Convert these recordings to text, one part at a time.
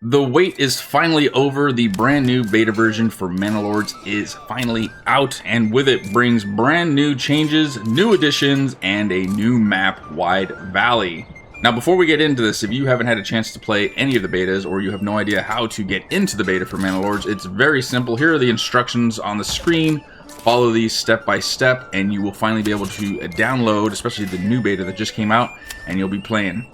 The wait is finally over. The brand new beta version for Manor is finally out, and with it brings brand new changes, new additions, and a new map, Wide Valley. Now, before we get into this, if you haven't had a chance to play any of the betas, or you have no idea how to get into the beta for Manor, it's very simple. Here are the instructions on the screen. Follow these step by step, and you will finally be able to download, especially the new beta that just came out, and you'll be playing.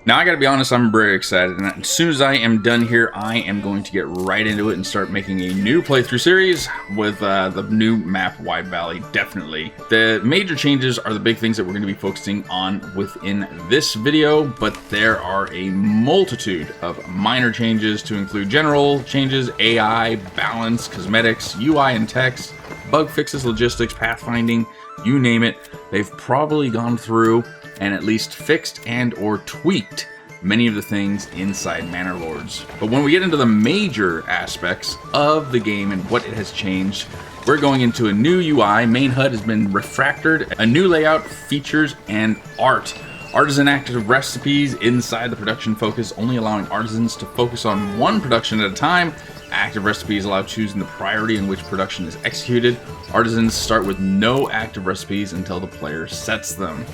Now, I gotta be honest, I'm very excited, and as soon as I am done here, I am going to get right into it and start making a new playthrough series with the new map, Wide Valley, definitely. The major changes are the big things that we're going to be focusing on within this video, but there are a multitude of minor changes to include general changes, AI, balance, cosmetics, UI and text, bug fixes, logistics, pathfinding, you name it. They've probably gone through and at least fixed and or tweaked many of the things inside Manor Lords. But when we get into the major aspects of the game and what it has changed, we're going into a new UI. Main HUD has been refactored, a new layout, features, and art. Artisan active recipes inside the production focus, only allowing artisans to focus on one production at a time. Active recipes allow choosing the priority in which production is executed. Artisans start with no active recipes until the player sets them.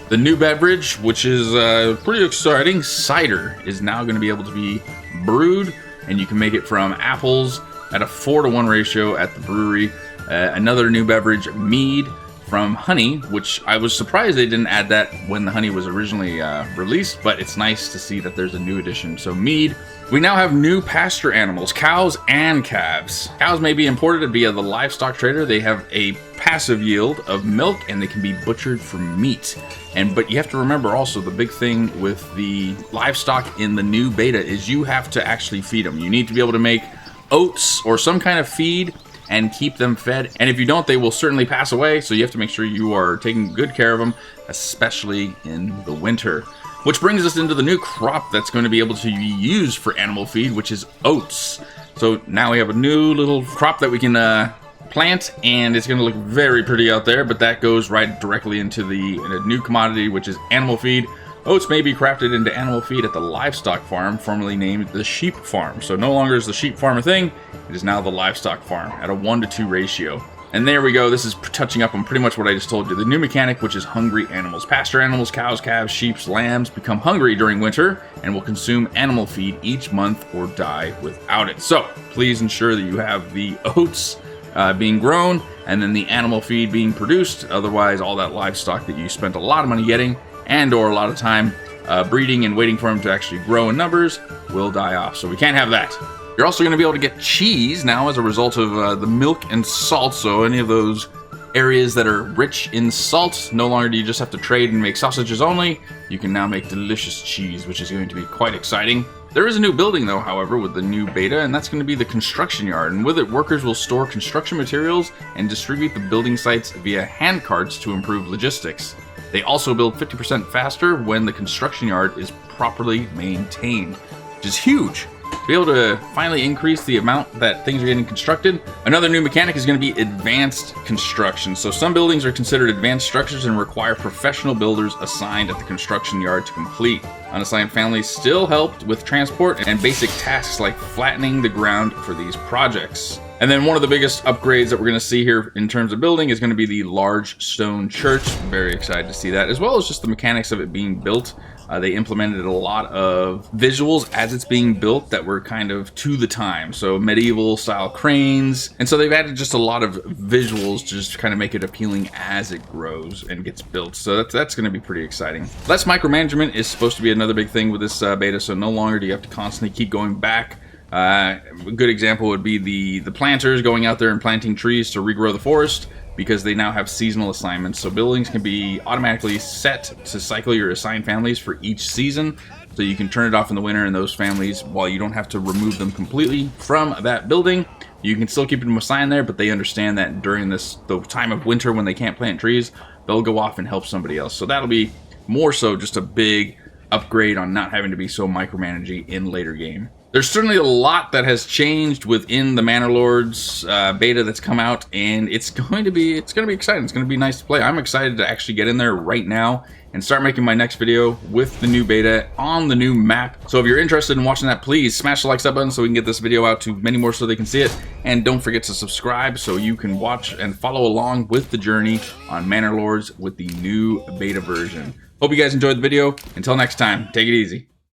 The new beverage, which is pretty exciting, cider, is now going to be able to be brewed, and you can make it from apples at a 4-to-1 ratio at the brewery. Another new beverage, mead, from honey, which I was surprised they didn't add that when the honey was originally released, but it's nice to see that there's a new addition. So mead. We now have new pasture animals, cows and calves. Cows may be imported via the livestock trader. They have a passive yield of milk, and they can be butchered for meat. But you have to remember also, the big thing with the livestock in the new beta is you have to actually feed them. You need to be able to make oats or some kind of feed and keep them fed. And if you don't, they will certainly pass away. So you have to make sure you are taking good care of them, especially in the winter. Which brings us into the new crop that's going to be able to be used for animal feed, which is oats. So now we have a new little crop that we can plant, and it's going to look very pretty out there, but that goes right directly into the new commodity, which is animal feed. Oats may be crafted into animal feed at the livestock farm, formerly named the sheep farm. So no longer is the sheep farm a thing, it is now the livestock farm at a 1-to-2 ratio. And there we go, this is touching up on pretty much what I just told you. The new mechanic, which is hungry animals. Pasture animals, cows, calves, sheep, lambs, become hungry during winter and will consume animal feed each month or die without it. So please ensure that you have the oats being grown and then the animal feed being produced. Otherwise, all that livestock that you spent a lot of money getting and or a lot of time breeding and waiting for them to actually grow in numbers will die off. So we can't have that. You're also going to be able to get cheese now as a result of the milk and salt. So any of those areas that are rich in salt, no longer do you just have to trade and make sausages only. You can now make delicious cheese, which is going to be quite exciting. There is a new building though, however, with the new beta, and that's going to be the construction yard. And with it, workers will store construction materials and distribute the building sites via hand carts to improve logistics. They also build 50% faster when the construction yard is properly maintained, which is huge. To be able to finally increase the amount that things are getting constructed. Another new mechanic is going to be advanced construction. So some buildings are considered advanced structures and require professional builders assigned at the construction yard to complete. Unassigned families still helped with transport and basic tasks like flattening the ground for these projects. And then one of the biggest upgrades that we're going to see here in terms of building is going to be the large stone church. Very excited to see that, as well as just the mechanics of it being built. They implemented a lot of visuals as it's being built that were kind of to the time. So medieval style cranes. And so they've added just a lot of visuals to just kind of make it appealing as it grows and gets built. So that's going to be pretty exciting. Less micromanagement is supposed to be another big thing with this beta. So no longer do you have to constantly keep going back. A good example would be the planters going out there and planting trees to regrow the forest, because they now have seasonal assignments. So buildings can be automatically set to cycle your assigned families for each season. So you can turn it off in the winter, and those families, while you don't have to remove them completely from that building, you can still keep them assigned there, but they understand that during the time of winter when they can't plant trees, they'll go off and help somebody else. So that'll be more so just a big upgrade on not having to be so micromanaging in later game. There's certainly a lot that has changed within the Manor Lords beta that's come out, and it's going to be exciting. It's going to be nice to play. I'm excited to actually get in there right now and start making my next video with the new beta on the new map. So if you're interested in watching that, please smash the like sub button so we can get this video out to many more so they can see it. And don't forget to subscribe so you can watch and follow along with the journey on Manor Lords with the new beta version. Hope you guys enjoyed the video. Until next time, take it easy.